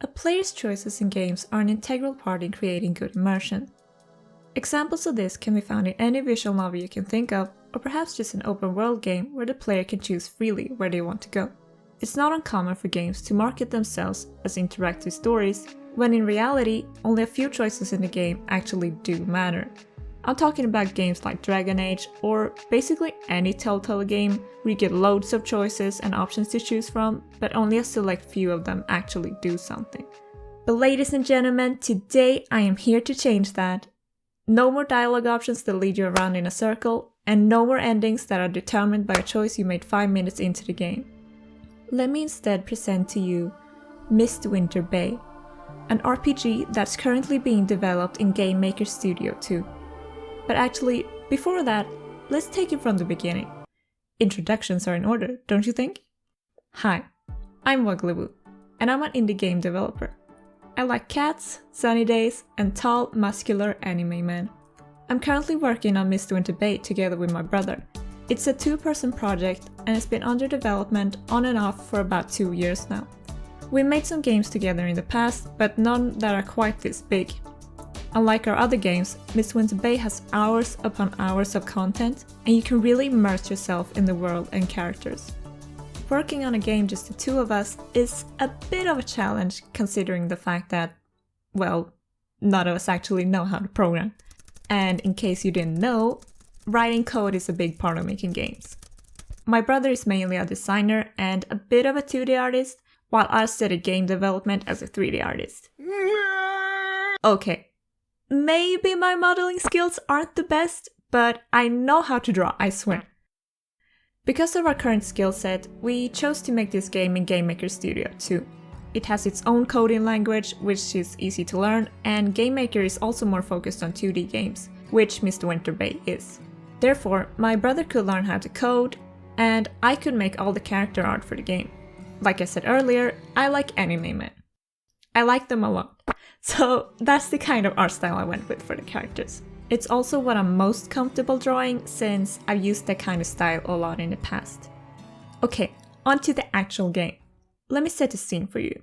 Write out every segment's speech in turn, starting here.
A player's choices in games are an integral part in creating good immersion. Examples of this can be found in any visual novel you can think of, or perhaps just an open world game where the player can choose freely where they want to go. It's not uncommon for games to market themselves as interactive stories, when in reality, only a few choices in the game actually do matter. I'm talking about games like Dragon Age, or basically any Telltale game where you get loads of choices and options to choose from, but only a select few of them actually do something. But ladies and gentlemen, today I am here to change that. No more dialogue options that lead you around in a circle, and no more endings that are determined by a choice you made 5 minutes into the game. Let me instead present to you Mistwinter Bay, an RPG that's currently being developed in GameMaker Studio 2. But actually, before that, let's take it from the beginning. Introductions are in order, don't you think? Hi, I'm Wogglawooh, and I'm an indie game developer. I like cats, sunny days, and tall, muscular anime men. I'm currently working on Mistwinter Bay together with my brother. It's a 2-person project, and it's been under development on and off for about 2 years now. We made some games together in the past, but none that are quite this big. Unlike our other games, Mistwinter Bay has hours upon hours of content, and you can really immerse yourself in the world and characters. Working on a game just the two of us is a bit of a challenge considering the fact that, well, none of us actually know how to program. And in case you didn't know, writing code is a big part of making games. My brother is mainly a designer and a bit of a 2D artist, while I studied game development as a 3D artist. Okay. Maybe my modeling skills aren't the best, but I know how to draw, I swear. Because of our current skill set, we chose to make this game in GameMaker Studio 2. It has its own coding language, which is easy to learn, and GameMaker is also more focused on 2D games, which Mistwinter Bay is. Therefore, my brother could learn how to code, and I could make all the character art for the game. Like I said earlier, I like anime men. I like them a lot. So that's the kind of art style I went with for the characters. It's also what I'm most comfortable drawing since I've used that kind of style a lot in the past. Okay, on to the actual game. Let me set the scene for you.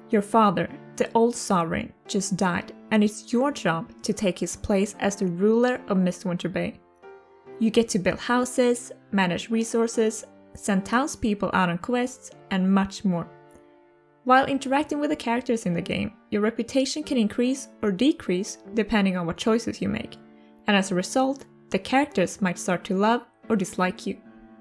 Your father, the old sovereign, just died, and it's your job to take his place as the ruler of Mistwinter Bay. You get to build houses, manage resources, send townspeople out on quests, and much more. While interacting with the characters in the game, your reputation can increase or decrease depending on what choices you make, and as a result, the characters might start to love or dislike you.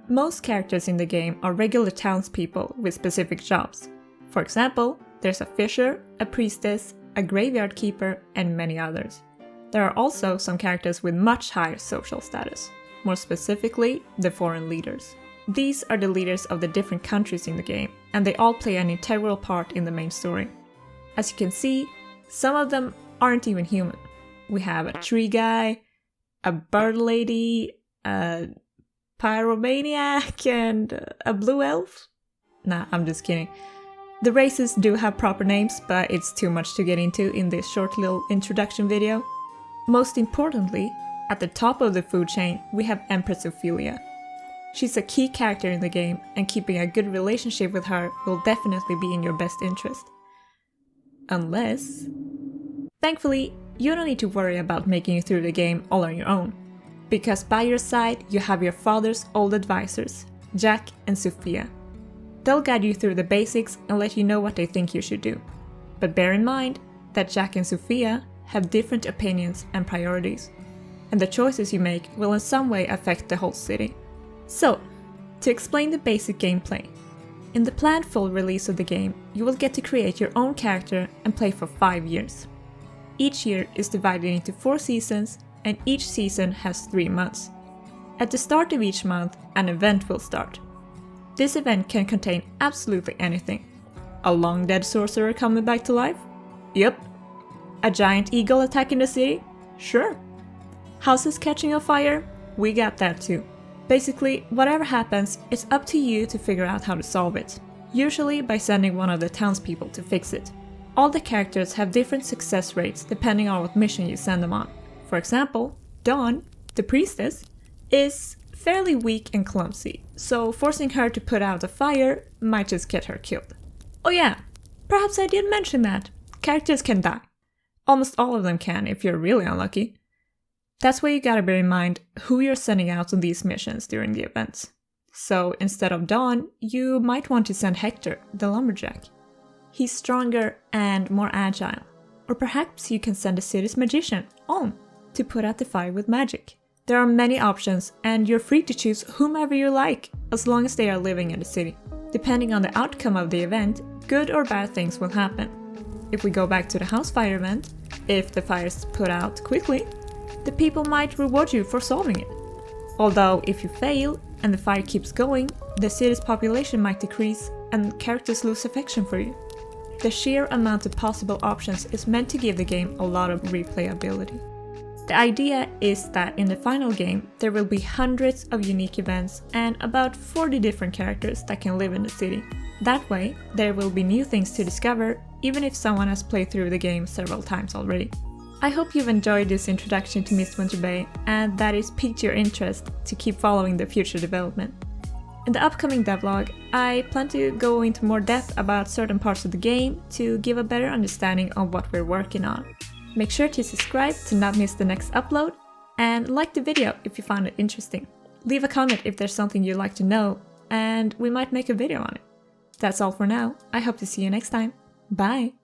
Most characters in the game are regular townspeople with specific jobs. For example, there's a fisher, a priestess, a graveyard keeper, and many others. There are also some characters with much higher social status, more specifically, the foreign leaders. These are the leaders of the different countries in the game, and they all play an integral part in the main story. As you can see, some of them aren't even human. We have a tree guy, a bird lady, a pyromaniac, and a blue elf. Nah, I'm just kidding. The races do have proper names, but it's too much to get into in this short little introduction video. Most importantly, at the top of the food chain, we have Empress Ophelia. She's a key character in the game, and keeping a good relationship with her will definitely be in your best interest. Unless... Thankfully, you don't need to worry about making it through the game all on your own, because by your side you have your father's old advisors, Jack and Sophia. They'll guide you through the basics and let you know what they think you should do. But bear in mind that Jack and Sophia have different opinions and priorities, and the choices you make will in some way affect the whole city. So, to explain the basic gameplay, in the planned full release of the game, you will get to create your own character and play for 5 years. Each year is divided into 4 seasons, and each season has 3 months. At the start of each month, an event will start. This event can contain absolutely anything. A long dead sorcerer coming back to life? Yep. A giant eagle attacking the city? Sure. Houses catching on fire? We got that too. Basically, whatever happens, it's up to you to figure out how to solve it, usually by sending one of the townspeople to fix it. All the characters have different success rates depending on what mission you send them on. For example, Dawn, the priestess, is fairly weak and clumsy, so forcing her to put out a fire might just get her killed. Oh yeah, Perhaps I did mention that. Characters can die. Almost all of them can if you're really unlucky. That's why you gotta bear in mind who you're sending out on these missions during the events. So instead of Dawn, you might want to send Hector, the lumberjack. He's stronger and more agile. Or perhaps you can send the city's magician, On, to put out the fire with magic. There are many options and you're free to choose whomever you like, as long as they are living in the city. Depending on the outcome of the event, good or bad things will happen. If we go back to the house fire event, if the fire is put out quickly, the people might reward you for solving it. Although if you fail and the fire keeps going, the city's population might decrease and characters lose affection for you. The sheer amount of possible options is meant to give the game a lot of replayability. The idea is that in the final game, there will be hundreds of unique events and about 40 different characters that can live in the city. That way, there will be new things to discover, even if someone has played through the game several times already. I hope you've enjoyed this introduction to Mistwinter Bay and that it's piqued your interest to keep following the future development. In the upcoming devlog, I plan to go into more depth about certain parts of the game to give a better understanding of what we're working on. Make sure to subscribe to not miss the next upload, and like the video if you found it interesting. Leave a comment if there's something you'd like to know, and we might make a video on it. That's all for now. I hope to see you next time. Bye!